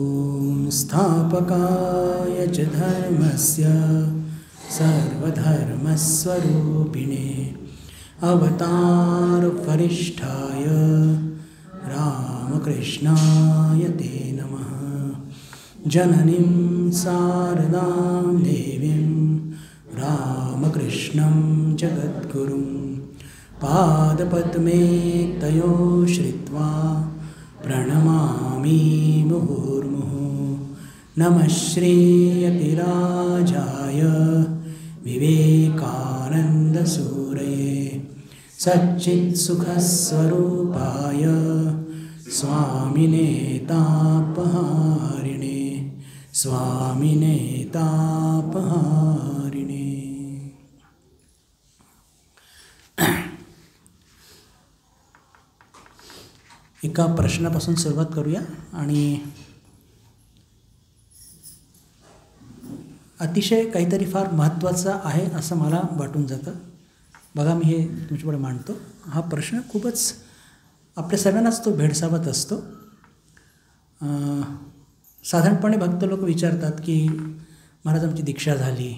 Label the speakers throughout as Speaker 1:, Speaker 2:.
Speaker 1: ॐ स्थापकाय च धर्मस्य सर्वधर्मस्वरूपिणे अवतारवरिष्ठाय रामकृष्णाय ते नमः। जननीं शारदां देवीं रामकृष्णं जगद्गुरुं पादपद्मे तयो श्रित्वा प्रणमामि मुहुर्मुहुः। नमः श्रीयतिराजाय विवेकानन्दसूरये सच्चित्सुखस्वरूपाय स्वामिने तापहारिणे स्वामिने तापहारिणे। एका प्रश्नापासून सुरुवात करूया आणि अतिशय काहीतरी फार महत्त्वाचं आहे असं मला वाटून जातं. बघा, मी हे तुमच्यापुढे मांडतो. हा प्रश्न खूपच आपल्या सगळ्यांनाच तो भेडसावत असतो. साधारणपणे भक्त लोक विचारतात की महाराज आमची दीक्षा झाली,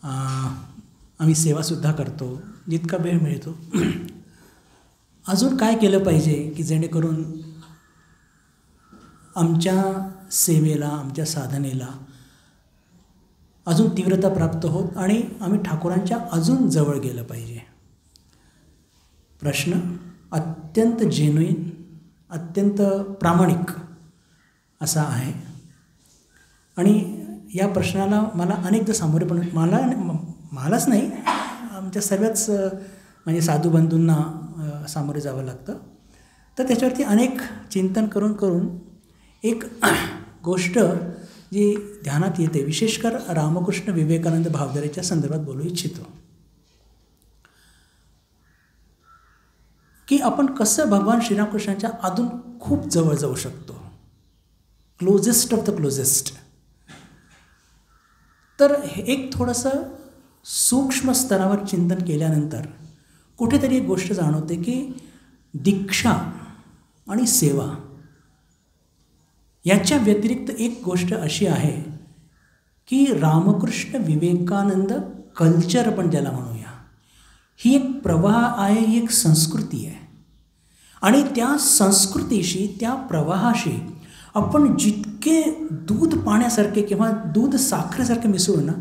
Speaker 1: आम्ही सेवासुद्धा करतो, जितका वेळ मिळतो, अजून काय केलं पाहिजे की जेणेकरून आमच्या सेवेला, आमच्या साधनेला अजून तीव्रता प्राप्त होत आणि आम्ही ठाकूरांच्या अजून जवळ गेलं पाहिजे. प्रश्न अत्यंत जेन्युइन, अत्यंत प्रामाणिक असा आहे आणि या प्रश्नाला मला अनेकदा सामोरे पण मलाच नाही, आमच्या सर्वच म्हणजे साधू बंधूंना सामोरे जावं लागतं. तर त्याच्यावरती अनेक चिंतन करून एक गोष्ट जी ध्यानात येते, विशेषकर रामकृष्ण विवेकानंद भावधारेच्या संदर्भात बोलू इच्छितो की आपण कसं भगवान श्रीरामकृष्णांच्या अजून खूप जवळ जाऊ शकतो, क्लोजेस्ट ऑफ द क्लोजेस्ट. तर एक थोडंसं सूक्ष्म स्तरावर चिंतन केल्यानंतर कुठेतरी एक गोष्ट जाणवते की दीक्षा आणि सेवा याच्या व्यतिरिक्त एक गोष्ट अशी आहे की रामकृष्ण विवेकानंद कल्चर आपण ज्याला म्हणूया, ही एक प्रवाह आहे, ही एक संस्कृती आहे आणि त्या संस्कृतीशी, त्या प्रवाहाशी आपण जितके दूध पाण्यासारखे किंवा दूध साखरेसारखे मिसळून ना,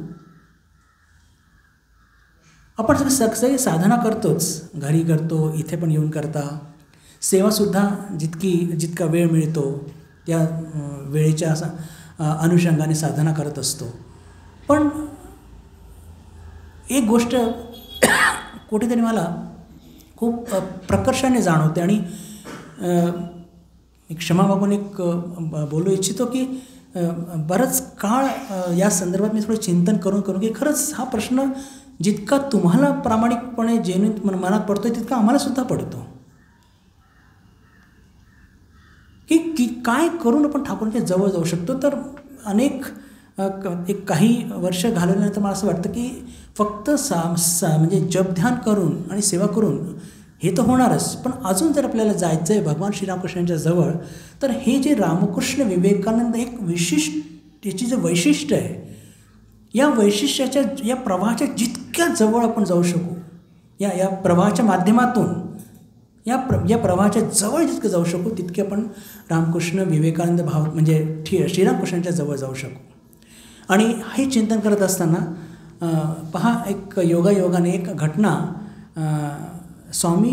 Speaker 1: आपण सगळे साधना करतोच, घरी करतो, इथे पण येऊन करता, सेवासुद्धा जितका वेळ मिळतो त्या वेळेच्या अनुषंगाने साधना करत असतो. पण एक गोष्ट कुठेतरी मला खूप प्रकर्षाने जाणवते आणि क्षमा मागून एक बोलू इच्छितो की बरंच काळ या संदर्भात मी थोडं चिंतन करून की खरंच हा प्रश्न जितका तुम्हाला प्रामाणिकपणे जेन्युइन मनात पडतो तितका आम्हालासुद्धा पडतो की काय करून आपण ठाकूरांच्या जवळ जाऊ शकतो. तर एक काही वर्ष घालवल्यानंतर मला असं वाटतं की फक्त म्हणजे जपध्यान करून आणि सेवा करून हे तर होणारच, पण अजून जर आपल्याला जायचं आहे भगवान श्रीरामकृष्णांच्या जवळ, तर हे जे रामकृष्ण विवेकानंद एक विशिष्ट याची जे वैशिष्ट्य आहे, या वैशिष्ट्याच्या, या प्रवाहाच्या जितक्या जवळ आपण जाऊ शकू, या प्रवाहाच्या माध्यमातून या प्रवाहाच्या जवळ जितकं जाऊ शकू तितके आपण रामकृष्ण विवेकानंद म्हणजे श्रीरामकृष्णांच्या जवळ जाऊ शकू. आणि हे चिंतन करत असताना पहा, एक योगाने एक घटना स्वामी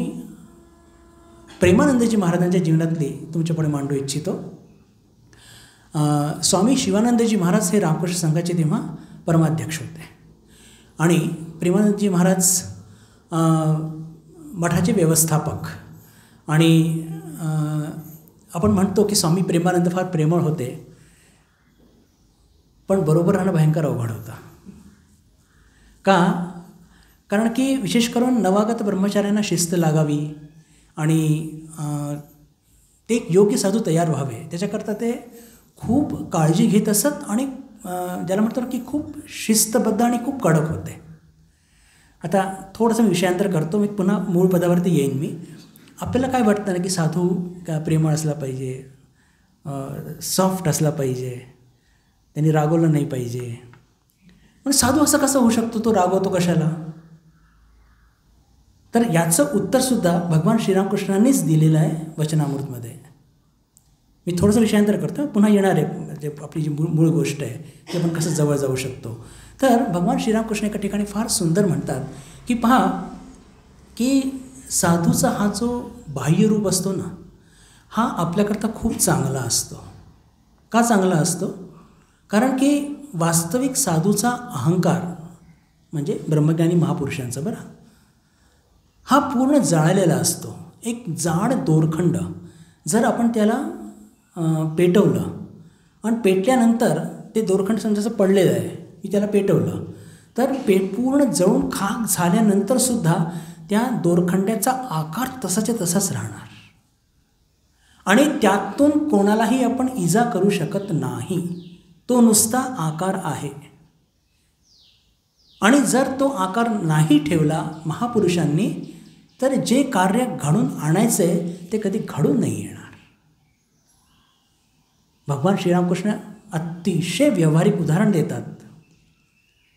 Speaker 1: प्रेमानंदजी महाराजांच्या जीवनातली तुमच्यापुढे मांडू इच्छितो. स्वामी शिवानंदजी महाराज हे रामकृष्ण संघाचे तेव्हा परमाध्यक्ष होते आणि प्रेमानंदजी महाराज मठाचे व्यवस्थापक. आणि आपण म्हणतो की स्वामी प्रेमानंद फार प्रेमळ होते, पण बरोबर राहणं भयंकर अवघड होतं. कारण की विशेष करून नवागत ब्रह्मचार्यांना शिस्त लागावी आणि ते एक योग्य साधू तयार व्हावे, त्याच्याकरता ते खूप काळजी घेत असत आणि ज्याला म्हणतो की खूप शिस्तबद्ध आणि खूप कडक होते. आता थोडंसं मी विषयांतर करतो, मी पुन्हा मूळ पदावरती येईन. आपल्याला काय वाटतं ना की साधू का प्रेमळ असला पाहिजे, सॉफ्ट असला पाहिजे, त्यांनी रागवलं नाही पाहिजे. पण साधू असं कसं होऊ शकतो, तो रागवतो कशाला? तर याचं उत्तरसुद्धा भगवान श्रीरामकृष्णांनीच दिलेलं आहे वचनामृतमध्ये. मी थोडंसं विषयांतर करतो, पुन्हा येणार आहे म्हणजे आपली जी मूळ गोष्ट आहे ती आपण कसं जवळ जाऊ शकतो. तर भगवान श्रीरामकृष्ण एका ठिकाणी फार सुंदर म्हणतात की पहा की साधूचा हा जो बाह्यरूप असतो ना, हा आपल्याकरता खूप चांगला असतो. का चांगला असतो? कारण की वास्तविक साधूचा अहंकार म्हणजे ब्रह्मज्ञानी महापुरुषांचा बरं हा पूर्ण जाळलेला असतो. एक जाड दोरखंड जर आपण त्याला पेटवलं आणि पेटल्यानंतर ते दोरखंड समजा पडलेलं आहे की त्याला पेटवलं तर पूर्ण जळून खाक झाल्यानंतरसुद्धा त्या दोरखंड्याचा आकार तसाच्या तसाच राहणार आणि त्यातून कोणालाही आपण इजा करू शकत नाही. तो नुसता आकार आहे. आणि जर तो आकार नाही ठेवला महापुरुषांनी तर जे कार्य घडून आणायचे ते कधी घडून नाही येणार. भगवान श्रीरामकृष्ण अतिशय व्यावहारिक उदाहरण देतात.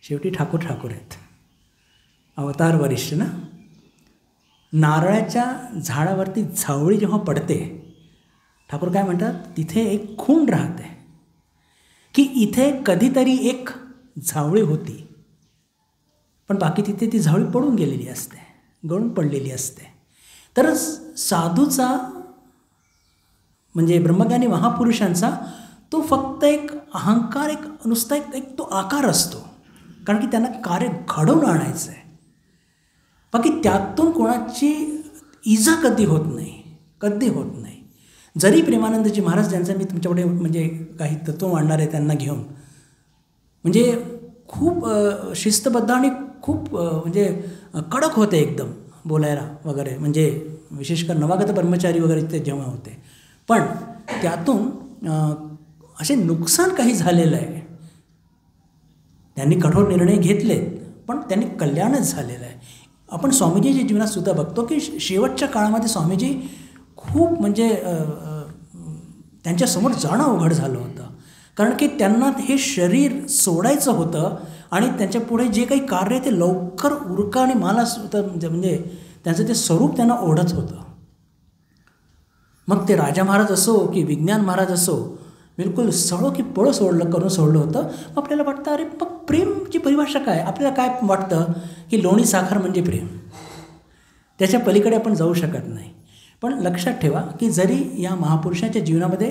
Speaker 1: शेवटी ठाकूर आहेत, अवतार वरिष्ठ ना. नारळाच्या झाडावरती झावळी जेव्हा पडते, ठाकूर काय म्हणतात, तिथे एक खूण राहते की इथे कधीतरी एक झावळी होती पण बाकी तिथे ती झावळी पडून गेलेली असते, गळून पडलेली असते. तर साधूचा म्हणजे ब्रह्मज्ञानी महापुरुषांचा तो फक्त एक अहंकार, एक नुसता एक तो आकार असतो, कारण की त्यांना कार्य घडवून आणायचं आहे. बाकी त्यातून कोणाची इजा कधी होत नाही, कधी होत नाही. जरी प्रेमानंदजी महाराज ज्यांचं मी तुमच्याकडे म्हणजे काही तत्त्व मांडणार आहे त्यांना घेऊन म्हणजे खूप शिस्तबद्ध आणि खूप म्हणजे कडक होते एकदम बोलायला वगैरे, म्हणजे विशेषकर नवागत ब्रह्मचारी वगैरे ते जेव्हा होते, पण त्यातून असे नुकसान काही झालेलं आहे. त्यांनी कठोर निर्णय घेतलेत पण त्यांनी कल्याणच झालेलं आहे. आपण स्वामीजीच्या जीवनात सुद्धा बघतो की शेवटच्या काळामध्ये स्वामीजी खूप म्हणजे त्यांच्यासमोर जाणं अवघड झालं होतं, कारण की त्यांना हे शरीर सोडायचं होतं आणि त्यांच्यापुढे जे काही कार्य आहे ते लवकर उरका आणि मला म्हणजे त्यांचं ते स्वरूप त्यांना ओढत होतं. मग ते राजा महाराज असो की विज्ञान महाराज असो, बिलकुल सळो की पळो करून सोडलं होतं. आपल्याला वाटतं अरे मग प्रेमची परिभाषा काय? आपल्याला काय वाटतं की लोणी साखर म्हणजे प्रेम, त्याच्या पलीकडे आपण जाऊ शकत नाही. पण लक्षात ठेवा की जरी या महापुरुषांच्या जीवनामध्ये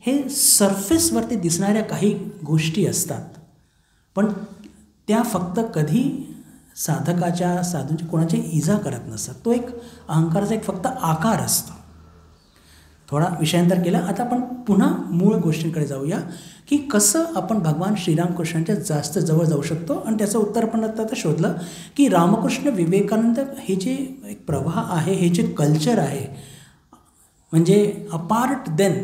Speaker 1: हे सरफेसवरती दिसणाऱ्या काही गोष्टी असतात पण त्या फक्त कधी साधूंची कोणाची इजा करत नसतात. तो एक अहंकाराचा एक फक्त आकार असतो. थोडा विषयांतर केला. आता आपण पुन्हा मूळ गोष्टींकडे जाऊया की कसं आपण भगवान श्रीरामकृष्णांच्या जास्त जवळ जाऊ शकतो. आणि त्याचं उत्तर आपण आता शोधलं की रामकृष्ण विवेकानंद हे जे एक प्रवाह आहे, हे जे कल्चर आहे, म्हणजे अपार्ट देन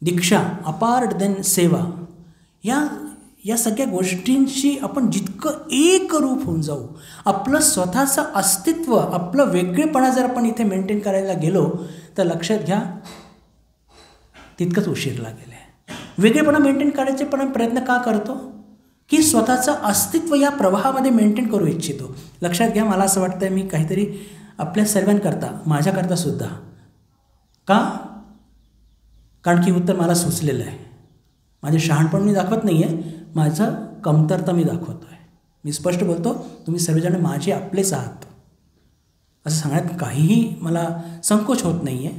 Speaker 1: दीक्षा, अपार्ट देन सेवा, या सगळ्या गोष्टींशी आपण जितकं एकरूप होऊन जाऊ, आपलं स्वतःचं अस्तित्व, आपलं वेगळेपणा जर आपण इथे मेंटेन करायला गेलो तर लक्षात घ्या तितकंच उशीर लागेल आहे. वेगळेपणा मेंटेन करायचे पण प्रयत्न का करतो की स्वतःचं अस्तित्व या प्रवाहामध्ये मेंटेन करू इच्छितो. लक्षात घ्या, मला असं वाटतं मी काहीतरी आपल्या सर्वांकरता, माझ्याकरता सुद्धा, का? कारण की उत्तर मला सुचलेलं आहे. माझे शहाणपण मी दाखवत नाही आहे, माझं कमतरता मी दाखवतो आहे. मी स्पष्ट बोलतो, तुम्ही सर्वजण माझे आपलेच आहात असं सांगण्यात काहीही मला संकोच होत नाही आहे.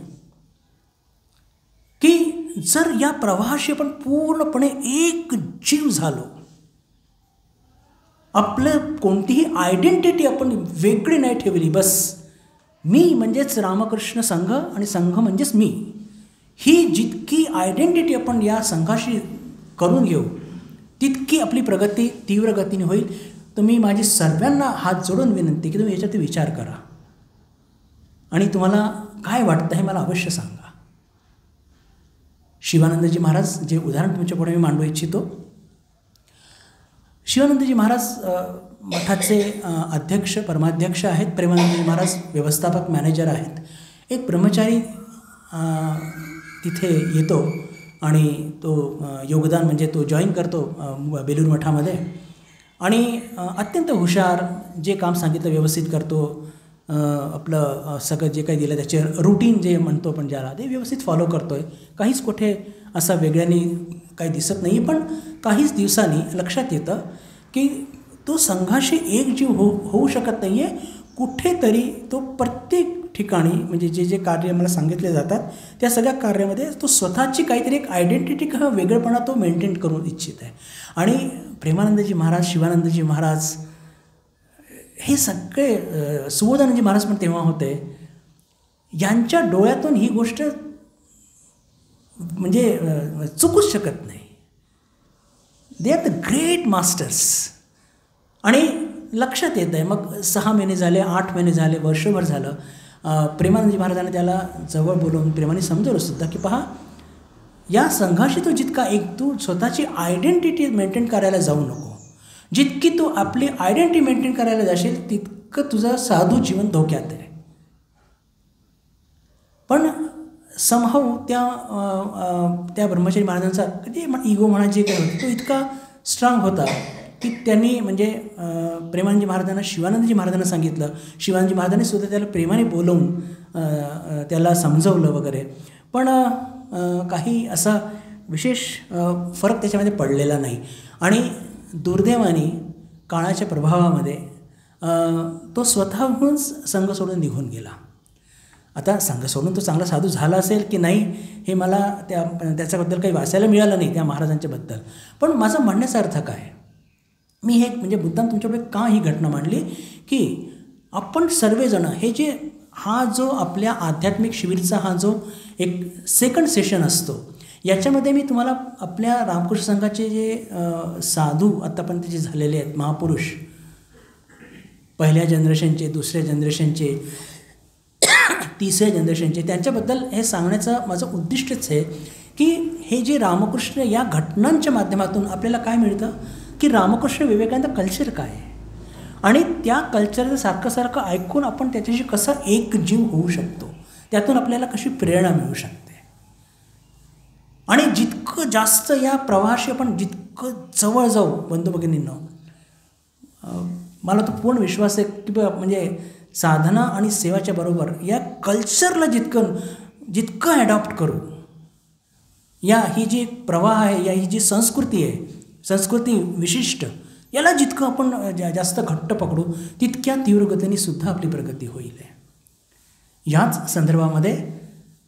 Speaker 1: की जर या प्रवाहाशी आपण पूर्णपणे एक जीव झालो, आपलं कोणतीही आयडेंटिटी आपण वेगळी नाही ठेवली, बस मी म्हणजेच रामकृष्ण संघ आणि संघ म्हणजेच मी, ही जितकी आयडेंटिटी आपण या संघाशी करून घेऊ तितकी आपली प्रगती तीव्र गतीने होईल. तुम्ही माझी सर्वांना हात जोडून विनंती की तुम्ही याच्यात विचार करा आणि तुम्हाला काय वाटतं हे मला अवश्य सांगा. शिवानंदजी महाराज जे उदाहरण तुमच्यापुढे मी मांडू इच्छितो. शिवानंदजी महाराज मठाचे अध्यक्ष परमाध्यक्ष आहेत. प्रेमानंदजी महाराज व्यवस्थापक मॅनेजर आहेत. एक ब्रह्मचारी तिथे येतो आणि तो योगदान म्हणजे तो जॉईन करतो बेलूर मठामध्ये आणि अत्यंत हुशार, जे काम सांगितलं व्यवस्थित करतो, आपलं सगळं जे काही दिलं त्याचे रुटीन जे म्हणतो आपण ज्याला, ते व्यवस्थित फॉलो करतो आहे. काहीच कुठे असा वेगळ्याने काही दिसत नाही. पण काहीच दिवसांनी लक्षात येतं की तो संघाशी एकजीव होऊ शकत नाही आहे. कुठेतरी तो प्रत्येक ठिकाणी म्हणजे जे जे कार्य मला सांगितले जातात त्या सगळ्या कार्यामध्ये तो स्वतःची काहीतरी एक आयडेंटिटी किंवा वेगळेपणा तो मेंटेन करू इच्छित आहे. आणि प्रेमानंदजी महाराज, शिवानंदजी महाराज हे सगळे, सुबोधानंदजी महाराज पण तेव्हा होते, यांच्या डोळ्यातून ही गोष्ट म्हणजे चुकूच शकत नाही. They are the great masters. आणि लक्षात येतं आहे मग 6 महिने झाले, 8 महिने झाले, वर्षभर झालं. प्रेमानंदजी महाराजांनी त्याला जवळ बोलवून प्रेमाने समजवलं सुद्धा की पहा, या संघाशी तो जितका एक, तू स्वतःची आयडेंटिटी मेंटेन करायला जाऊ नको. जितकी तू आपली आयडेंटिटी मेंटेन करायला जाशील तितकं तुझं साधू जीवन धोक्यात आहे. पण समहाऊ त्या ब्रह्मचारी महाराजांचा कधी इगो म्हणायचे काय होते, तो इतका स्ट्रॉंग होता की त्यांनी म्हणजे प्रेमानंदजी महाराजांना, शिवानंदजी महाराजांना सांगितलं. शिवानंदजी महाराजांनी सुद्धा त्याला प्रेमाने बोलवून त्याला समजवलं वगैरे. पण काही असा विशेष फरक त्याच्यामध्ये पडलेला नाही. आणि दुर्दैवाने काळाच्या प्रभावामध्ये तो स्वतःहूनच संघ सोडून निघून गेला. आता संघ सोडून तो चांगला साधू झाला असेल की नाही हे मला त्याच्याबद्दल काही वाचायला मिळालं नाही त्या महाराजांच्याबद्दल. पण माझं म्हणण्याचा अर्थ काय, मी हे म्हणजे मुद्दाम तुमच्याकडे का ही घटना मांडली की आपण सर्वजण हे जे हा जो आपल्या आध्यात्मिक शिबिरचा हा जो एक सेकंड सेशन असतो, याच्यामध्ये मी तुम्हाला आपल्या रामकृष्ण संघाचे जे साधू आत्तापर्यंत जे झालेले आहेत महापुरुष, पहिल्या जनरेशनचे, दुसऱ्या जनरेशनचे, तिसऱ्या जनरेशनचे, त्यांच्याबद्दल हे सांगण्याचं माझं उद्दिष्टच आहे की हे जे रामकृष्ण या घटनांच्या माध्यमातून आपल्याला काय मिळतं की रामकृष्ण विवेकानंद कल्चर काय आहे आणि त्या कल्चरचं सारखं ऐकून आपण त्याच्याशी कसा एक जीव होऊ शकतो, त्यातून आपल्याला कशी प्रेरणा मिळू शकते. आणि जितकं जास्त या प्रवाहाशी आपण जितकं जवळ जाऊ बंधू भगिनींनो, मला तो पूर्ण विश्वास आहे की म्हणजे साधना आणि सेवाच्या बरोबर या कल्चरला जितकं ॲडॉप्ट करू, ही जी प्रवाह आहे, ही जी संस्कृती आहे, संस्कृती विशिष्ट, याला जितकं आपण जास्त घट्ट पकडू तितक्या तीव्र गतीने सुद्धा आपली प्रगती होईल. याच संदर्भामध्ये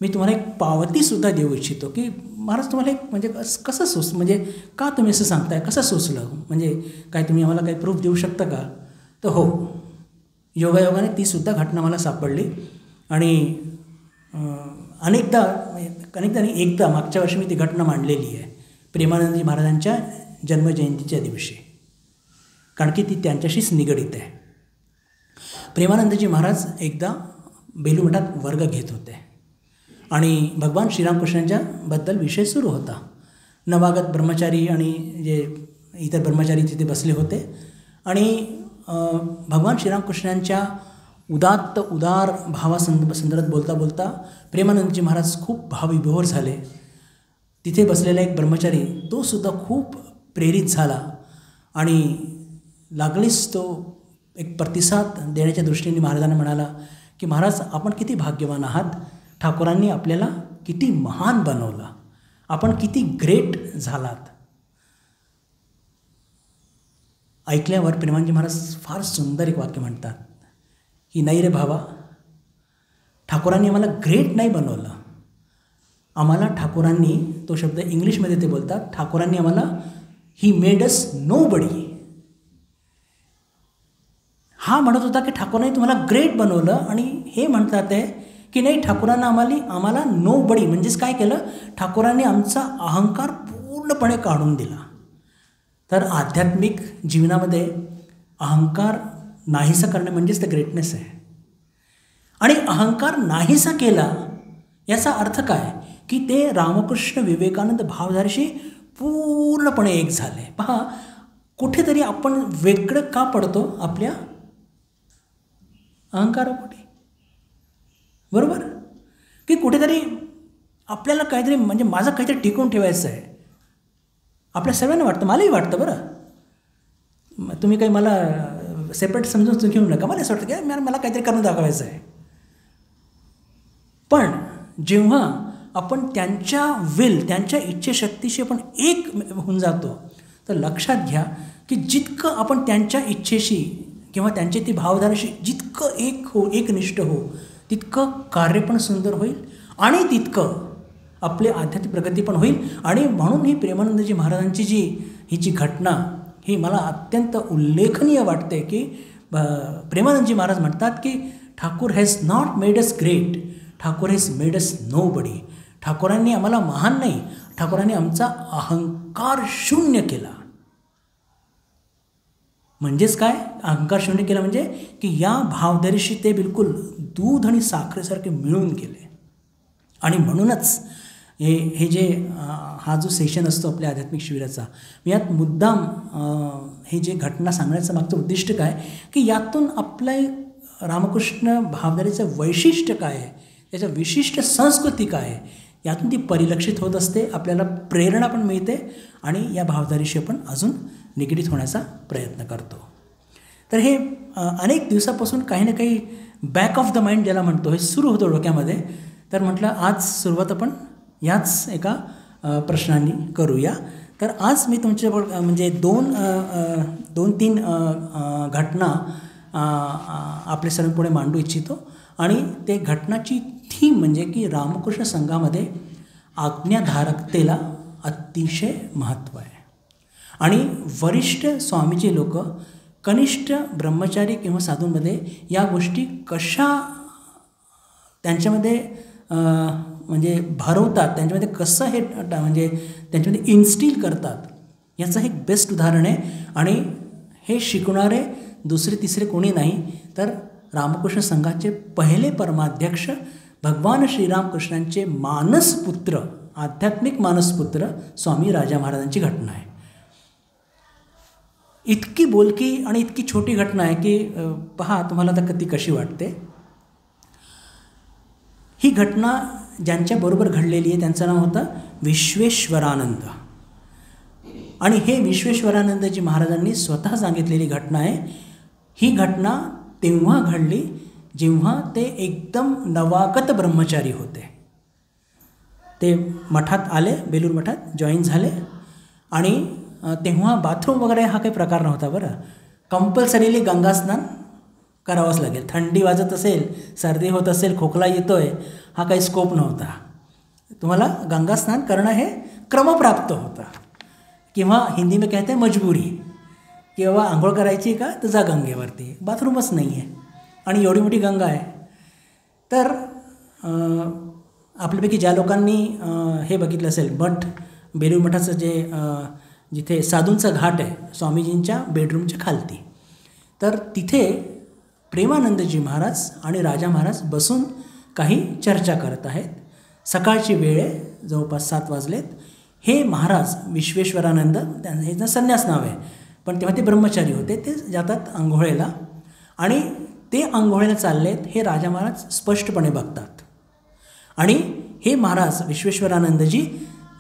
Speaker 1: मी तुम्हाला एक पावतीसुद्धा देऊ इच्छितो की महाराज तुम्हाला एक म्हणजे कसं म्हणजे का तुम्ही असं सांगताय, कसं सुचलं, म्हणजे काय तुम्ही आम्हाला काही प्रूफ देऊ शकता का. तर हो, योगायोगाने तीसुद्धा घटना मला सापडली. आणि अनेकदा नाही, एकदा मागच्या वर्षी मी ती घटना मांडलेली आहे प्रेमानंदजी महाराजांच्या जन्मजयंतीच्या दिवशी, कारण की ती त्यांच्याशीच निगडीत आहे. प्रेमानंदजी महाराज एकदा बेलूर मठात वर्ग घेत होते आणि भगवान श्रीरामकृष्णांच्या बद्दल विषय सुरू होता. नवागत ब्रह्मचारी आणि जे इतर ब्रह्मचारी तिथे बसले होते आणि भगवान श्रीरामकृष्णांच्या उदार भावासंदर्भात बोलता बोलता प्रेमानंदजी महाराज खूप भावविभोर झाले. तिथे बसलेला एक ब्रह्मचारी तो सुद्धा खूप प्रेरित झाला आणि लागलीच तो एक प्रतिसाद देण्याच्या दृष्टीने महाराजांना म्हणाला की महाराज आपण किती भाग्यवान आहात, ठाकूरांनी आपल्याला किती महान बनवलं, आपण किती ग्रेट झालात. ऐकल्यावर प्रेमानंदजी महाराज फार सुंदर एक वाक्य म्हणतात की नाही रे भावा, ठाकूरांनी आम्हाला ग्रेट नाही बनवलं, आम्हाला ठाकूरांनी, तो शब्द इंग्लिशमध्ये ते बोलतात, ठाकूरांनी आम्हाला ही मेड अस नोबडी. हा म्हणत होता की ठाकूरांनी तुम्हाला ग्रेट बनवलं आणि हे म्हणतात आहे की नाही, ठाकूरांना आम्हाला नोबडी म्हणजेच काय केलं, ठाकूरांनी आमचा अहंकार पूर्णपणे काढून दिला. तर आध्यात्मिक जीवनामध्ये अहंकार नाहीसा करणे म्हणजेच ते ग्रेटनेस आहे. आणि अहंकार नाहीसा केला याचा अर्थ काय की ते रामकृष्ण विवेकानंद भावधारेशी पूर्णपणे एक झाले. पहा, कुठेतरी आपण वेगळं का पडतो आपल्या अहंकारापोटी, बरोबर, की कुठेतरी आपल्याला काहीतरी म्हणजे माझं काहीतरी टिकवून ठेवायचं आहे. आपल्या सर्वांना वाटतं, मलाही वाटतं बरं. तुम्ही काही मला सेपरेट समजून घेऊ नका. मला असं वाटतं की मला काहीतरी करून दाखवायचं आहे. पण जेव्हा आपण त्यांच्या त्यांच्या इच्छेशक्तीशी आपण एक होऊन जातो, तर लक्षात घ्या की जितकं आपण त्यांच्या इच्छेशी किंवा त्यांची ती भावधाराशी जितकं एकनिष्ठ हो, तितकं कार्य पण सुंदर होईल आणि तितकं आपली आध्यात्मिक प्रगती पण होईल. आणि म्हणून ही प्रेमानंदजी महाराजांची ही जी घटना ही मला अत्यंत उल्लेखनीय वाटते की प्रेमानंदजी महाराज म्हणतात की Thakur has not made us great, Thakur has made us nobody. ठाकूरांनी आम्हाला महान नाही, ठाकूरांनी आमचा अहंकार शून्य केला. म्हणजेच काय अहंकार शून्य केला म्हणजे की या भावधारीशी ते बिलकुल दूध आणि साखरेसारखे मिळून गेले. आणि म्हणूनच हे जे हा जो सेशन असतो आपल्या आध्यात्मिक शिबिराचा, मी यात मुद्दाम हे जे घटना सांगण्याचं मागचं उद्दिष्ट काय की यातून आपलं रामकृष्ण भावधारेचं वैशिष्ट्य काय आहे, त्याच्या विशिष्ट संस्कृती काय आहे, यातून ती परिलक्षित होत असते. आपल्याला प्रेरणा पण मिळते आणि या भावधारीशी आपण अजून निगडीत होण्याचा प्रयत्न करतो. तर हे अनेक दिवसापासून काही ना काही बॅक ऑफ द माइंड ज्याला म्हणतो हे सुरू होतं डोक्यामध्ये. तर म्हटलं आज सुरुवात आपण याच एका प्रश्नांनी करूया. तर आज मी तुमच्या म्हणजे दोन तीन घटना आपल्या सर्वांपुढे मांडू इच्छितो. आणि ते घटनाची थीम म्हणजे की रामकृष्ण संघामध्ये आज्ञाधारकतेला अतिशय महत्त्व आहे. आणि वरिष्ठ स्वामीचे लोक कनिष्ठ ब्रह्मचारी किंवा साधूंमध्ये या गोष्टी कशा त्यांच्यामध्ये म्हणजे भरवतात, त्यांच्यामध्ये कसं हे म्हणजे त्यांच्यामध्ये इन्स्टिल करतात, याचं एक बेस्ट उदाहरण आहे. आणि हे शिकवणारे दुसरे तिसरे कोणी नाही तर रामकृष्ण संघाचे पहिले परमाध्यक्ष भगवान श्रीरामकृष्णांचे मानसपुत्र, आध्यात्मिक मानसपुत्र स्वामी राजा महाराजांची घटना आहे. इतकी बोलकी आणि इतकी छोटी घटना आहे की पहा तुम्हाला आता ती कशी वाटते. ही घटना ज्यांच्याबरोबर घडलेली आहे त्यांचं नाव होतं विश्वेश्वरानंद. आणि हे विश्वेश्वरानंदजी महाराजांनी स्वतः सांगितलेली घटना आहे. ही घटना तेव्हा घडली जेव्हा ते एकदम नवागत ब्रह्मचारी होते. ते मठात आले, बेलूर मठात जॉईन झाले. आणि तेव्हा बाथरूम वगैरे हा काही प्रकार नव्हता बरं. कंपल्सरीली गंगास्नान करावंच लागेल. थंडी वाजत असेल, सर्दी होत असेल, खोकला येतो आहे, हा काही स्कोप नव्हता. तुम्हाला गंगास्नान करणं हे क्रमप्राप्त होतं. किंवा हिंदी में कहते हैं मजबुरी, किंवा आंघोळ करायची का तर जा गंगेवरती, बाथरूमच नाही आहे आणि एवढी मोठी गंगा आहे. तर आपल्यापैकी ज्या लोकांनी हे बघितलं असेल मठ, बेलूर मठाचं जिथे साधूंचा घाट आहे स्वामीजींच्या बेडरूमच्या खालती, तर तिथे प्रेमानंदजी महाराज आणि राजा महाराज बसून काही चर्चा करत आहेत. सकाळची वेळ आहे, जवळपास 7 वाजलेत. हे महाराज विश्वेश्वरानंद, त्यांचं संन्यास नाव आहे, पण तेव्हा ते ब्रह्मचारी होते. ते जातात आंघोळेला आणि ते आंघोळेला चाललेत हे राजा महाराज स्पष्टपणे बघतात. आणि हे महाराज विश्वेश्वरानंदजी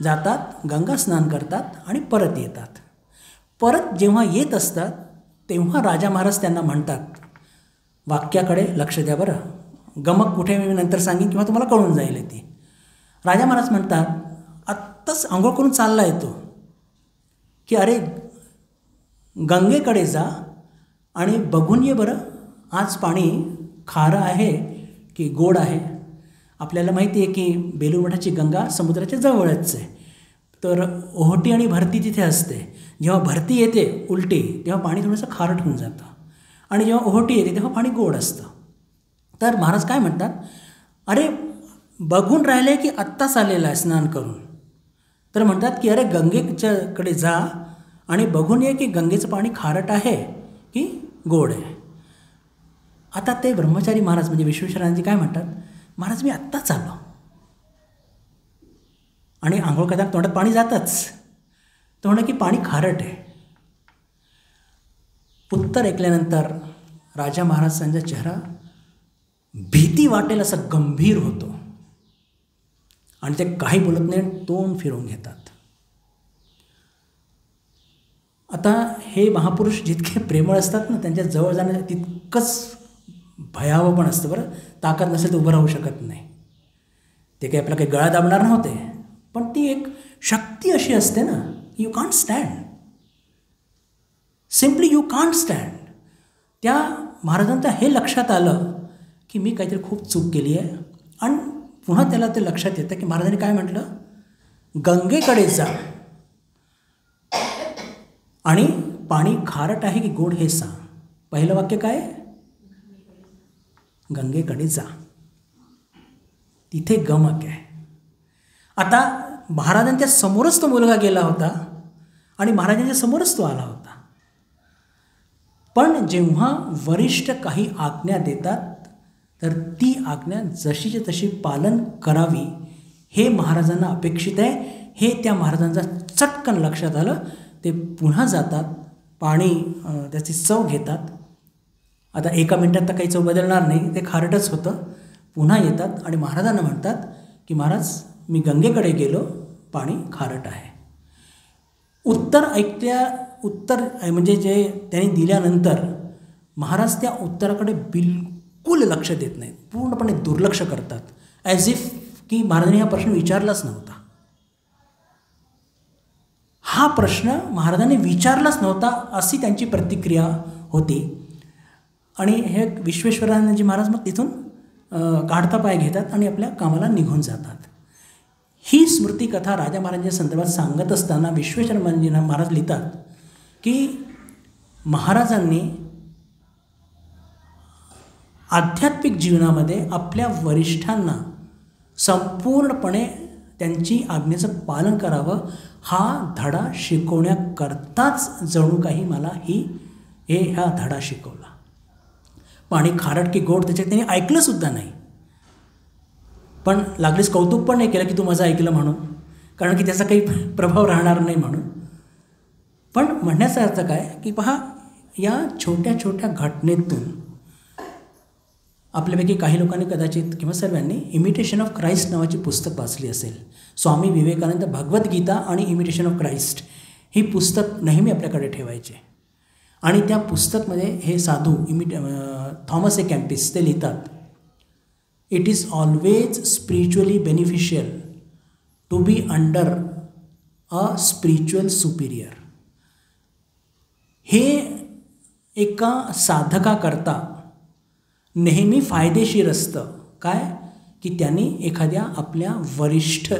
Speaker 1: जातात, गंगा स्नान करतात आणि परत येतात. परत जेव्हा येत असतात तेव्हा राजा महाराज त्यांना म्हणतात, वाक्याकडे लक्ष द्या बरं, गमक कुठे मी नंतर सांगेन किंवा तुम्हाला कळून जाईल ती. राजा महाराज म्हणतात, आत्ताच आंघोळ करून चालला येतो की अरे गंगेकडे जा आणि बघून ये बरं, आज पाणी खारं आहे की गोड आहे. आपल्याला माहिती आहे की बेलूर मठाची गंगा समुद्राच्या जवळच आहे. तर ओहोटी आणि भरती तिथे असते. जेव्हा भरती येते उलटी तेव्हा पाणी थोडंसं खारट होऊन जातं आणि जेव्हा ओहोटी येते तेव्हा पाणी गोड असतं. तर महाराज काय म्हणतात, अरे बघून राहिले की आत्ताच आलेला आहे स्नान करून. तर म्हणतात की अरे गंगेच्याकडे जा आणि बघून ये की गंगेचं पाणी खारट आहे की गोड आहे. आता ते ब्रह्मचारी महाराज म्हणजे विश्वेश्वरानंदजी काय म्हणतात, महाराज मी आत्ताच आलो आणि आंघोळ करताना तोंडात पाणी जातच. तो म्हणा की पाणी खारट आहे. उत्तर ऐकल्यानंतर राजा महाराजांचा चेहरा भीती वाटेल असा गंभीर होतो आणि ते काही बोलत नाही, तोंड फिरवून घेतात. आता हे महापुरुष जितके प्रेमळ असतात ना, त्यांच्या जवळ जाणं तितकंच भयावह पण असतं बरं. ताकद नसेल तर उभं राहू शकत नाही. ते काही आपला काही गळा दाबणार नव्हते, पण ती एक शक्ती अशी असते ना, you can't stand, simply you can't stand. त्या महाराजांना हे लक्षात आलं की मी काहीतरी खूप चूक केली आहे. आणि पुन्हा त्याला ते लक्षात येतं की महाराजांनी काय म्हटलं, गंगेकडे जा आणि पाणी खारट आहे की गोड हे सांग. पहिलं वाक्य काय, गंगेकडे जा. तिथे गमक आहे. आता महाराजांच्या समोरच तो मुलगा गेला होता आणि महाराजांच्या समोरच तो आला होता. पण जेव्हा वरिष्ठ काही आज्ञा देतात तर ती आज्ञा जशीच्या तशी पालन करावी हे महाराजांना अपेक्षित आहे. हे त्या महाराजांचा चटकन लक्षात आलं. ते पुन्हा जातात, पाणी त्याची चव घेतात. आता एका मिनिटात तर काही चव बदलणार नाही, ते खारटच होतं. पुन्हा येतात आणि महाराजांना म्हणतात की महाराज मी गंगेकडे गेलो, पाणी खारट आहे. उत्तर म्हणजे जे त्यांनी दिल्यानंतर महाराज त्या उत्तराकडे बिलकुल लक्ष देत नाहीत, पूर्णपणे दुर्लक्ष करतात, ॲज इफ की महाराजांनी हा प्रश्न विचारलाच नव्हता. हा प्रश्न महाराजांनी विचारलाच नव्हता अशी त्यांची प्रतिक्रिया होती. आणि हे विश्वेश्वरानंदजी महाराज मग तिथून काढता पाय घेतात आणि आपल्या कामाला निघून जातात. ही स्मृतिकथा राजा महाराजांच्या संदर्भात सांगत असताना विश्वेश्वरानंदजी महाराज लिहितात की महाराजांनी आध्यात्मिक जीवनामध्ये आपल्या वरिष्ठांना संपूर्णपणे त्यांची आज्ञेचं पालन करावं हा धडा शिकवण्याकरताच जणू काही मला हा धडा शिकवला. पाणी खारट की गोड त्याच्यात त्यांनी ऐकलंसुद्धा नाही, पण लागलीच कौतुक पण नाही केलं की तू माझं ऐकलं म्हणून, कारण की त्याचा काही प्रभाव राहणार नाही म्हणून. पण म्हणण्याचा अर्थ काय की पहा, या छोट्या छोट्या घटनेतून आपल्यापैकी काही लोकांनी कदाचित किंवा सर्वांनी इमिटेशन ऑफ क्राइस्ट नावाची पुस्तक वाचली असेल. स्वामी विवेकानंद भगवद्गीता आणि इमिटेशन ऑफ क्राइस्ट ही पुस्तक नेहमी आपल्याकडे ठेवायचे. आणि त्या पुस्तकमध्ये हे साधू थॉमस ए कॅम्पिस ते लिहितात, it is always spiritually beneficial to be under a spiritual superior. हे एका साधकाकरता नेहमी फायदेशीर असतं. काय की त्यांनी एखाद्या आपल्या वरिष्ठ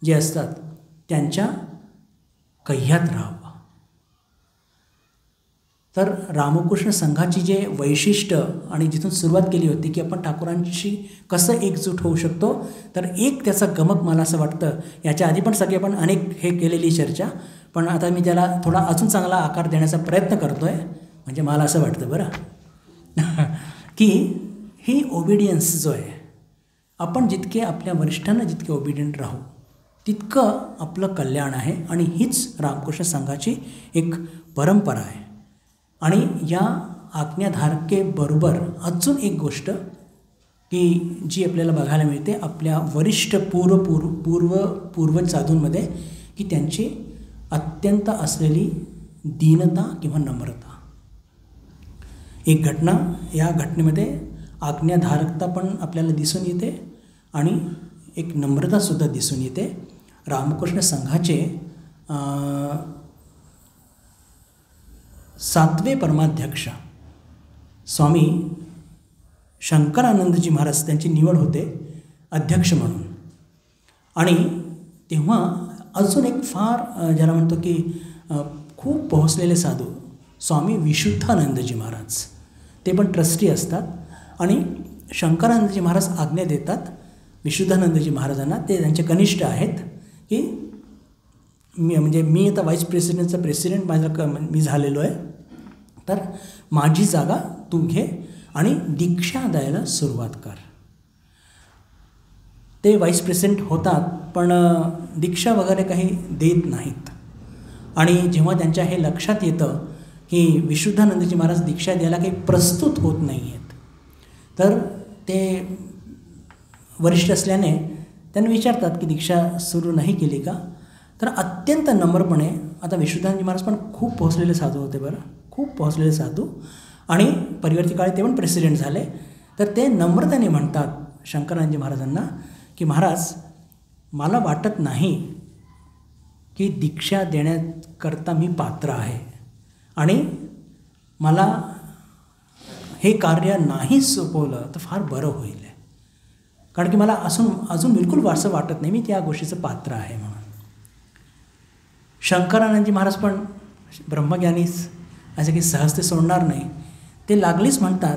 Speaker 1: जे असतात त्यांच्या कह्यात राहावं. तर रामकृष्ण संघाची जे वैशिष्ट्य आणि जिथून सुरुवात केली होती की आपण ठाकूरांशी कसं एकजूट होऊ शकतो, तर एक त्याचा गमक मला असं वाटतं. याच्या आधी पण सगळे आपण अनेक हे केलेली चर्चा, पण आता मी त्याला थोडा अजून चांगला आकार देण्याचा प्रयत्न करतो आहे. म्हणजे मला असं वाटतं बरं की ही ओबिडियन्स जो आहे, आपण जितके आपल्या वरिष्ठांना जितके ओबिडियंट राहू तितकं आपलं कल्याण आहे. आणि हीच रामकृष्ण संघाची एक परंपरा आहे. आणि या आज्ञाधारकेबरोबर अजून एक गोष्ट की जी आपल्याला बघायला मिळते आपल्या वरिष्ठ पूर्वज साधूंमध्ये की त्यांची अत्यंत असलेली दीनता किंवा नम्रता. एक घटना, या घटनेमध्ये आज्ञाधारकता पण आपल्याला दिसून येते आणि एक नम्रतासुद्धा दिसून येते. रामकृष्ण संघाचे 7वे परमाध्यक्ष स्वामी शंकरानंदजी महाराज त्यांची निवड होते अध्यक्ष म्हणून. आणि तेव्हा अजून एक फार ज्याला म्हणतो की खूप पोहोचलेले साधू स्वामी विशुद्धानंदजी महाराज, ते पण ट्रस्टी असतात. आणि शंकरानंदजी महाराज आज्ञा देतात विशुद्धानंदजी महाराजांना, ते त्यांचे कनिष्ठ आहेत, की मी आता व्हाईस प्रेसिडेंटचा प्रेसिडेंट मी झालेलो आहे, तर माझी जागा तू घे आणि दीक्षा द्यायला सुरुवात कर. ते व्हाईस प्रेसिडेंट होतात पण दीक्षा वगैरे काही देत नाहीत. आणि जेव्हा त्यांच्या हे लक्षात येतं की विशुद्धानंदजी महाराज दीक्षा द्यायला काही प्रस्तुत होत नाही आहेत, तर ते वरिष्ठ असल्याने त्यांना विचारतात की दीक्षा सुरू नाही केली का? तर अत्यंत नम्रपणे, आता विशुद्धानंदजी महाराज पण खूप पोहोचलेले साधू होते बरं, खूप पोहोचलेले साधू, आणि परिवर्ती काळी ते पण प्रेसिडेंट झाले. तर ते नम्रतेने म्हणतात शंकरानंदजी महाराजांना की महाराज, मला वाटत नाही की दीक्षा देण्याकरता मी पात्र आहे, आणि मला हे कार्य नाही सोपवलं तर फार बरं होईल, कारण की मला अजून बिलकुल असं वाटत नाही मी त्या गोष्टीचं पात्र आहे म्हणून. शंकरानंदजी महाराज पण ब्रह्मज्ञानीच, असं की सहज ते सोडणार नाही. ते लागलीच म्हणतात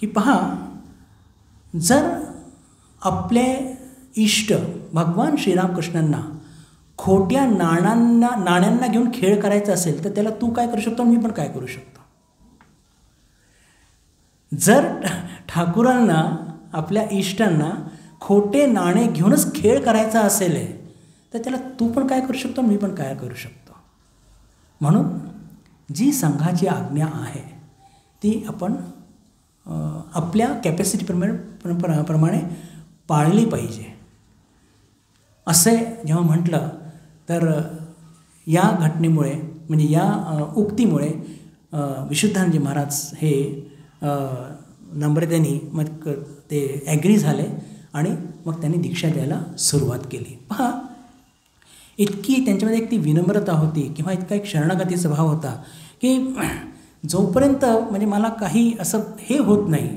Speaker 1: की पहा, जर आपले इष्ट भगवान श्रीरामकृष्णांना खोट्या नाण्यांना घेऊन खेळ करायचा असेल तर त्याला तू काय करू शकतो, मी पण काय करू शकतो. जर ठाकूरांना, आपल्या इष्टांना खोटे नाणे घेऊनच खेळ करायचा असेल तर त्याला तू पण काय करू शकतो, मी पण काय करू शकतो. म्हणून जी संघाची आज्ञा आहे ती आपण आपल्या कॅपॅसिटीप्रमाणे पाळली पाहिजे. असे जेव्हा म्हटलं तर या घटनेमुळे, म्हणजे या उक्तीमुळे विशुद्धानंदजी महाराज हे नम्रतेने मग ते ॲग्री झाले आणि मग त्यांनी दीक्षा द्यायला सुरुवात केली. पहा, इतकी त्यांच्यामध्ये एक ती विनम्रता होती किंवा इतका एक शरणागतीचा भाव होता की जोपर्यंत म्हणजे मला काही असं हे होत नाही,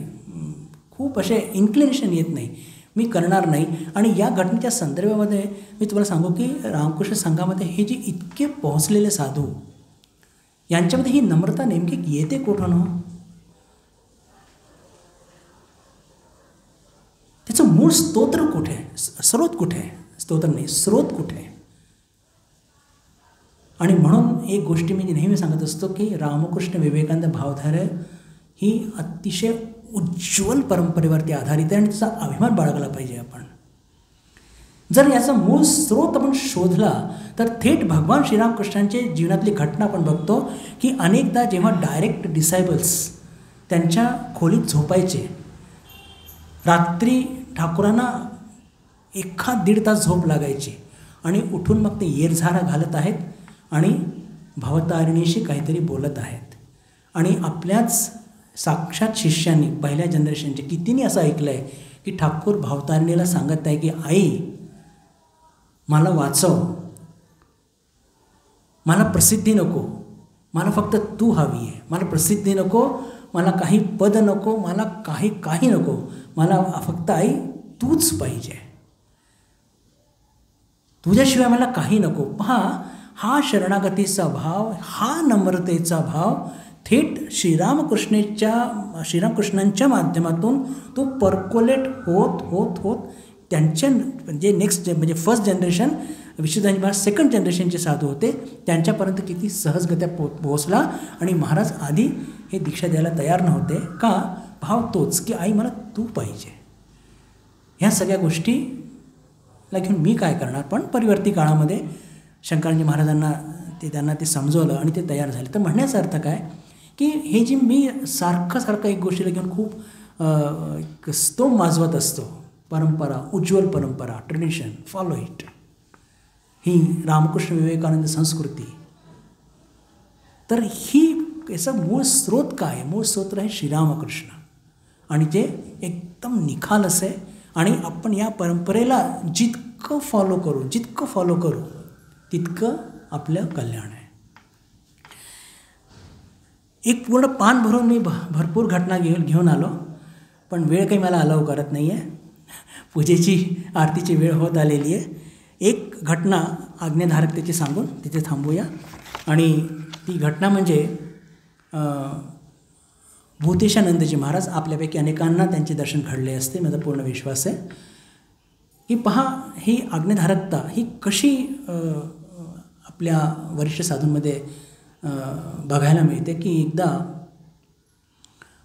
Speaker 1: खूप असे इन्क्लिनेशन येत नाही, मी करणार नाही. आणि या घटनेच्या संदर्भामध्ये मी तुम्हाला सांगू की रामकृष्ण संघामध्ये हे जे इतके पोहोचलेले साधू, यांच्यामध्ये ही नम्रता नेमकी येते कुठून हो? त्याचं मूळ स्तोत्र कुठे, स्रोत कुठे, स्तोत्र नाही स्रोत कुठे? आणि म्हणून एक गोष्टी मी नेहमी सांगत असतो की रामकृष्ण विवेकानंद भावधारा ही अतिशय उज्ज्वल परंपरेवरती आधारित आहे आणि त्याचा अभिमान बाळगला पाहिजे आपण. जर याचा मूळ स्रोत आपण शोधला तर थेट भगवान श्रीरामकृष्णांचे जीवनातली घटना आपण बघतो की अनेकदा जेव्हा डायरेक्ट डिसायबल्स त्यांच्या खोलीत झोपायचे, रात्री ठाकूरांना 1-1.5 तास झोप लागायची आणि उठून मग ते येरझारा घालत आहेत आणि भवतारिणीशी काहीतरी बोलत आहेत. आणि आपल्याच साक्षात शिष्यांनी, पहिल्या जनरेशनचे कितीनी असं ऐकलं आहे की ठाकूर भवतारिणीला सांगत आहे की आई, मला वाचव, मला प्रसिद्धी नको, मला फक्त तू हवी आहे, मला प्रसिद्धी नको, मला काही पद नको, मला काही नको, मला फक्त आई तूच पाहिजे, तुझ्याशिवाय मला काही नको. पहा, हा शरणागतीचा भाव, हा नम्रतेचा भाव थेट श्रीरामकृष्णांच्या माध्यमातून तो पर्कोलेट होत होत होत त्यांच्या म्हणजे नेक्स्ट म्हणजे फर्स्ट जनरेशन विशुद्धानंदजी महाराज सेकंड जनरेशनचे साधू होते, त्यांच्यापर्यंत किती सहजगत्या पोहोचला. आणि महाराज आधी हे दीक्षा द्यायला तयार नव्हते का? भाव तोच की आई मला तू पाहिजे. ह्या सगळ्या गोष्टीला घेऊन मी काय करणार. पण परिवर्ती काळामध्ये शंकरानंदजी महाराजांना त्यांना ते समजवलं आणि ते तयार झाले. तर म्हणण्याचा अर्थ काय की हे जी मी सारखं एक गोष्टीला घेऊन खूप स्तोम वाजवत असतो, परंपरा, उज्ज्वल परंपरा, ट्रेडिशन, फॉलो इट, ही रामकृष्ण विवेकानंद संस्कृती, तर ही याचं मूळ स्रोत काय? मूळ स्रोत आहे श्रीरामकृष्ण आणि ते एकदम निखालस आहे. आणि आपण या परंपरेला जितकं फॉलो करू तितकं आपलं कल्याण आहे. एक पूर्ण पान भरून मी भरपूर घटना घेऊन आलो, पण वेळ काही मला अलाव करत नाही आहे. पूजेची आरतीची वेळ होत आलेली आहे. एक घटना आज्ञाधारकतेची सांगून तिथे थांबूया. आणि ती घटना म्हणजे भूतेशानंदजी महाराज, आपल्यापैकी अनेकांना त्यांचे दर्शन घडले असते, माझा पूर्ण विश्वास आहे की पहा, ही आज्ञाधारकता ही कशी आपल्या वरिष्ठ साधूंमध्ये बघायला मिळते. की एकदा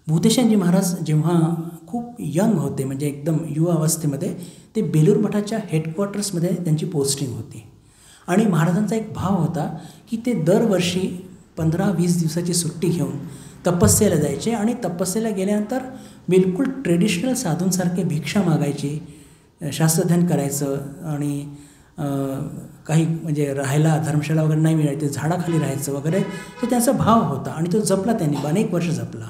Speaker 1: भूतेशानंदजी महाराज जेव्हा खूप यंग होते, म्हणजे एकदम युवा अवस्थेमध्ये, ते बेलूर मठाच्या हेडक्वार्टर्समध्ये त्यांची पोस्टिंग होती. आणि महाराजांचा एक भाव होता की ते दरवर्षी 15-20 दिवसाची सुट्टी घेऊन तपस्येला जायचे आणि तपस्येला गेल्यानंतर बिलकुल ट्रेडिशनल साधूंसारखे भिक्षा मागायची, शास्त्रध्ययन करायचं आणि काही म्हणजे राहायला धर्मशाळा वगैरे नाही मिळायचं, झाडाखाली राहायचं वगैरे, तो त्यांचा भाव होता आणि तो जपला त्यांनी, अनेक वर्ष जपला.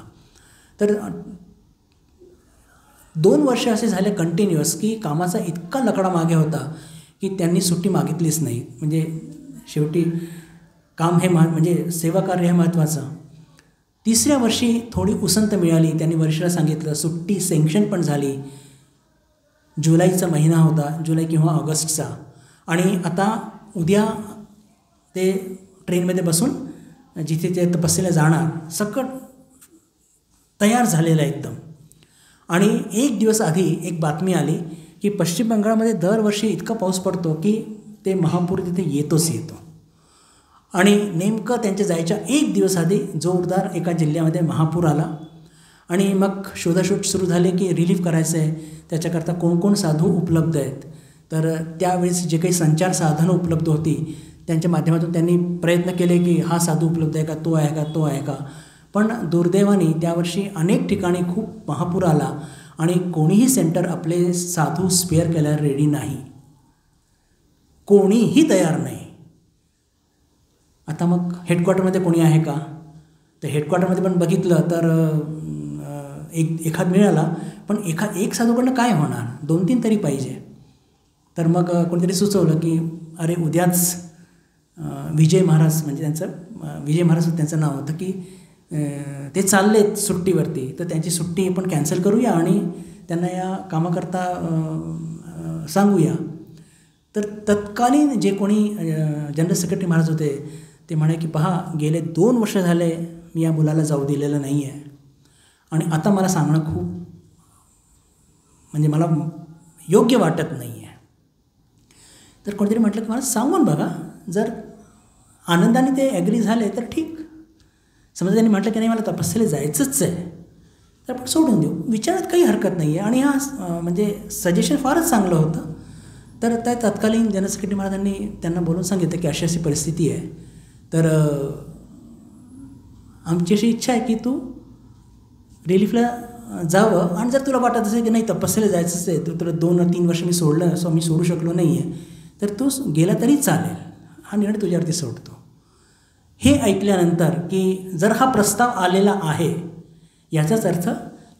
Speaker 1: तर 2 वर्ष असे झाले कंटिन्युअस की कामाचा इतका लकडा मागे होता की त्यांनी सुट्टी मागितलीच नाही. म्हणजे शेवटी काम हे म्हणजे सेवाकार्य हे महत्त्वाचं. 3ऱ्या वर्षी थोडी उसंत मिळाली. त्यांनी वर्षाला सांगितलं, सुट्टी सँक्शन पण झाली. जुलैचा महिना होता, जुलै किंवा ऑगस्टचा, आणि आता उद्या ते ट्रेनमध्ये बसून जिथे ते तपस्येला जाणार, सकट तयार झालेलं एकदम. आणि 1 दिवस आधी एक बातमी आली की पश्चिम बंगालमध्ये दरवर्षी इतका पाऊस पडतो की ते महापूर तिथे येतोच येतो. आणि नेमकं त्यांच्या जायच्या 1 दिवस आधी जोरदार एका जिल्ह्यामध्ये महापूर आला. आणि मग शोधाशोध सुरू झाले की रिलीफ करायचं आहे, त्याच्याकरता कोण साधू उपलब्ध आहेत. तर त्यावेळेस जे काही संचार साधनं उपलब्ध होती त्यांच्या माध्यमातून त्यांनी प्रयत्न केले की हा साधू उपलब्ध आहे का, तो आहे का, तो आहे का. पण दुर्दैवाने त्यावर्षी अनेक ठिकाणी खूप महापूर आला आणि कोणीही सेंटर आपले साधू स्पेअर करायला रेडी नाही, कोणीही तयार नाही. आता मग हेडक्वार्टरमध्ये कोणी आहे का, तर हेडक्वार्टरमध्ये पण बघितलं तर एखाद मिळाला, पण एक साधूकडनं काय होणार, 2-3 तरी पाहिजे. तर मग कोणीतरी सुचवलं की अरे उद्याच विजय महाराज, म्हणजे विजय महाराज त्यांचं नाव होतं, की ते चाललेत सुट्टीवरती, तर त्यांची सुट्टी आपण कॅन्सल करूया आणि त्यांना या कामाकरता सांगूया. तर तत्कालीन जे कोणी जनरल सेक्रेटरी महाराज होते ते म्हणे की पहा, गेले 2 वर्ष झाले मी या मुलाला जाऊ दिलेलं नाही आहे आणि आता मला सांगणं खूप म्हणजे मला योग्य वाटत नाही आहे. तर कोणीतरी म्हटलं की मला सांगून बघा, जर आनंदाने ते ॲग्री झाले तर ठीक. समजा त्यांनी म्हटलं की नाही मला तपस्येला जायचंच आहे, तर आपण सोडून देऊ, विचारात काही हरकत नाही आहे. आणि हा म्हणजे सजेशन फारच चांगलं होतं. तर त्या तत्कालीन जनरल सेक्रेटरी महाराजांनी त्यांना बोलून सांगितलं की अशी परिस्थिती आहे, तर आमची अशी इच्छा आहे की तू रिलीफला जावं, आणि जर तुला वाटत असेल की नाही तपस्येला जायचंच आहे, तर तुला 2-3 वर्ष मी सोडलं, मी सोडू शकलो नाही आहे, तर तू गेला तरी चालेल, हा निर्णय तुझ्यावरती सोडतो. हे ऐकल्यानंतर की जर हा प्रस्ताव आलेला आहे याचाच अर्थ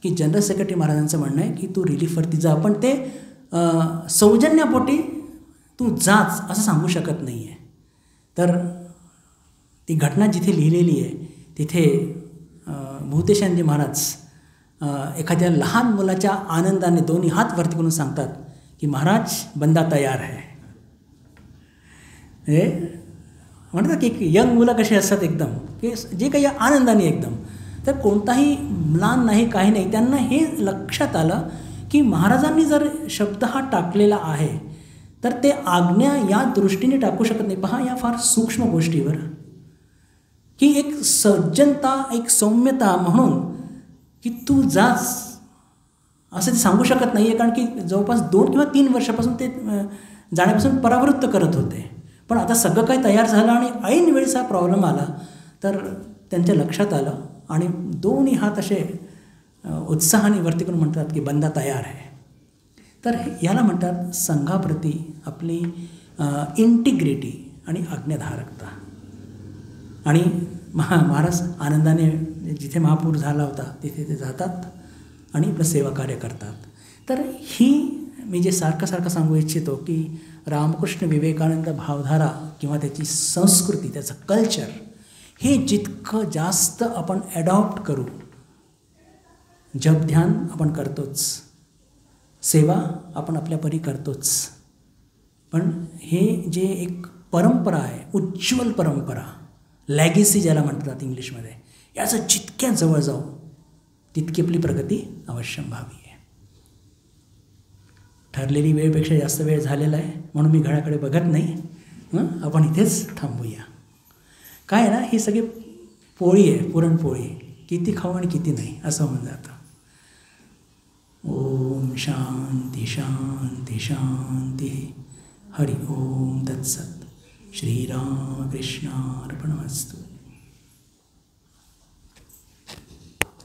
Speaker 1: की जनरल सेक्रेटरी महाराजांचं म्हणणं आहे की तू रिलीफवरती जा, पण ते सौजन्यापोटी तू जाच असं सांगू शकत नाही आहे. तर ती घटना जिथे लिहिलेली आहे तिथे भूतेशानंदजी महाराज एखाद्या लहान मुलाच्या आनंदाने दोन्ही हात वरती करून सांगतात की महाराज बंदा तयार आहे. म्हणजे म्हणतात की यंग मुलं कशी असतात एकदम, की जे काही आनंदाने एकदम, तर कोणताही म्लान नाही, काही नाही. त्यांना हे लक्षात आलं की महाराजांनी जर शब्द हा टाकलेला आहे तर ते आज्ञा या दृष्टीने टाकू शकत नाही. पहा या फार सूक्ष्म गोष्टीवर की एक सज्जनता, एक सौम्यता म्हणून की तू जाच असं ते सांगू शकत नाही आहे, कारण की जवळपास 2 किंवा 3 वर्षापासून ते जाण्यापासून परावृत्त करत होते. पण आता सगळं काही तयार झालं आणि ऐन वेळेचा प्रॉब्लेम आला तर त्यांच्या लक्षात आलं आणि दोन्ही हात असे उत्साहाने वरती करून म्हणतात की बंदा तयार आहे. तर याला म्हणतात संघाप्रती आपली इंटिग्रिटी आणि आज्ञाधारकता. आणि महाराज आनंदाने जिथे महापूर झाला होता तिथे ते जातात आणि आपलं सेवा कार्य करतात. तर ही मी जे सारखं सांगू इच्छितो की रामकृष्ण विवेकानंद भावधारा किंवा त्याची संस्कृती, त्याचं कल्चर हे जितकं जास्त आपण ॲडॉप्ट करू, जप ध्यान आपण करतोच, सेवा आपण आपल्या परी करतोच, पण हे जे एक परंपरा आहे, उज्ज्वल परंपरा, लॅगेसी ज्याला म्हणतात इंग्लिशमध्ये, याचं जितक्या जवळ जाऊ तितकी आपली प्रगती अवश्य व्हावी आहे. ठरलेली वेळेपेक्षा जास्त वेळ झालेला आहे म्हणून मी घड्याकडे बघत नाही. आपण इथेच थांबूया. काय आहे ना, ही सगळी पोळी आहे, पुरणपोळी, किती खाऊ आणि किती नाही असं होऊन जातं. ओम शांती शांती शांती. हरि ओम तत्सत. श्रीराम कृष्णार्पणमस्तु.